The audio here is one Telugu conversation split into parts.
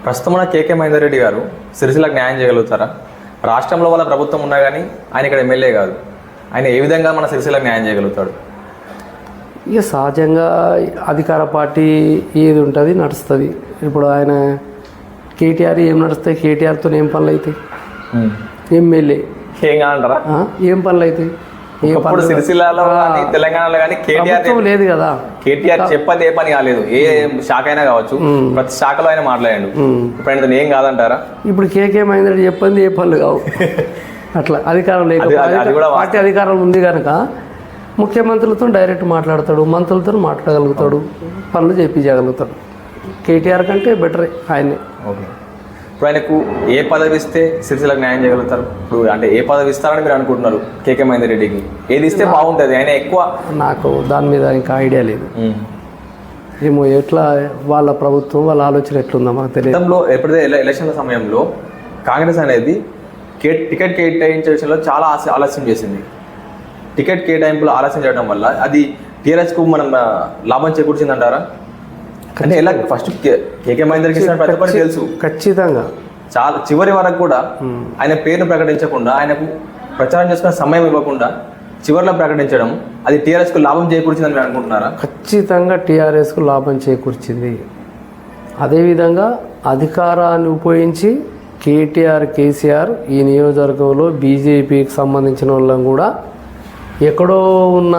ప్రస్తుతం ఉన్న కేకే మహేందర్ రెడ్డి గారు సిరిసిల్లకు న్యాయం చేయగలుగుతారా? రాష్ట్రంలో వాళ్ళ ప్రభుత్వం ఉన్నా కానీ ఆయన ఇక్కడ ఎమ్మెల్యే కాదు. ఆయన ఏ విధంగా మన సిరిసిల్లకు న్యాయం చేయగలుగుతాడు? ఇక సహజంగా అధికార పార్టీ ఏది ఉంటుంది నడుస్తుంది. ఇప్పుడు ఆయన కేటీఆర్ ఏం నడుస్తాయి? కేటీఆర్తో ఏం పనులు అవుతాయి? ఎమ్మెల్యే ఏం కాదంటారా? ఏం పనులు అవుతాయి? ఇప్పుడు సిరిసిల్లలో కానీ తెలంగాణలో కానీ కేటీఆర్ లేదు కదా. కేటీఆర్ చెప్పది ఏ పని కాలేదు. ఏ శాఖ అయినా కావచ్చు, ప్రతి శాఖలో ఆయన మాట్లాడాడు. ఇప్పుడు ఆయన ఏం కాదంటారా? ఇప్పుడు కేకే మహేందర్ రెడ్డి చెప్పింది ఏ పనులు కావు. అట్లా అధికారం లేదు, పార్టీ అధికారం ఉంది కనుక ముఖ్యమంత్రులతో డైరెక్ట్ మాట్లాడతాడు, మంత్రులతో మాట్లాడగలుగుతాడు, పనులు చేయించగలుగుతాడు. కేటీఆర్ కంటే బెటరే ఆయనే. ఓకే, ఇప్పుడు ఆయనకు ఏ పదవి ఇస్తే సిరిసిల్లకు న్యాయం చేయగలుగుతారు? ఇప్పుడు అంటే ఏ పదవి ఇస్తారని మీరు అనుకుంటున్నారు? కేకే మహేందర్ రెడ్డికి ఏది ఇస్తే బాగుంటుంది? ఆయన ఎక్కువ నాకు దాని మీద ఇంకా ఐడియా లేదు. ఏమో ఎట్లా వాళ్ళ ప్రభుత్వం వాళ్ళ ఆలోచన ఎట్లుందో మాకు తెలియదు. గతంలో ఎప్పుడైతే ఎలక్షన్ల సమయంలో కాంగ్రెస్ అనేది టికెట్ కేటాయించే విషయంలో చాలా ఆలస్యం చేసింది. టికెట్ కేటాయింపులు ఆలస్యం చేయడం వల్ల అది టీఆర్ఎస్కు మనం లాభం చేకూర్చింది అంటారా? అంటే ఎలా ఫస్ట్ కేకే మహేందర్కి ప్రతి ఒక్కరికి తెలుసు ఖచ్చితంగా. చాలా చివరి వరకు కూడా ఆయన పేరును ప్రకటించకుండా, ఆయనకు ప్రచారం చేసుకునే సమయం ఇవ్వకుండా చివరిలో ప్రకటించడం అది టీఆర్ఎస్కు లాభం చేకూర్చిందని మీరు అనుకుంటున్నారా? ఖచ్చితంగా టీఆర్ఎస్కు లాభం చేకూర్చింది. అదేవిధంగా అధికారాన్ని ఉపయోగించి కేటీఆర్, కేసీఆర్ ఈ నియోజకవర్గంలో బీజేపీకి సంబంధించిన వాళ్ళని కూడా ఎక్కడో ఉన్న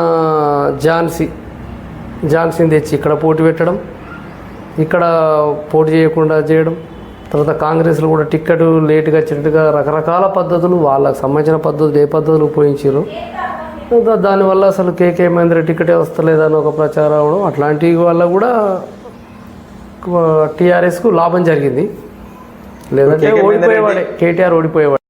ఝాన్సీని తెచ్చి ఇక్కడ పోటీ పెట్టడం, ఇక్కడ పోటీ చేయకుండా చేయడం, తర్వాత కాంగ్రెస్లో కూడా టిక్కెట్ లేటుగా వచ్చేట్టుగా రకరకాల పద్ధతులు, వాళ్ళకి సంబంధించిన పద్ధతులు ఏ పద్ధతులు ఉపయోగించారు. దానివల్ల అసలు కేకే మహేందర్ టికెటే వస్తలేదని ఒక ప్రచారం అవడం, అట్లాంటి వల్ల కూడా టీఆర్ఎస్కు లాభం జరిగింది. లేదంటే ఓడిపోయేవాడే, కేటీఆర్ ఓడిపోయేవాడు.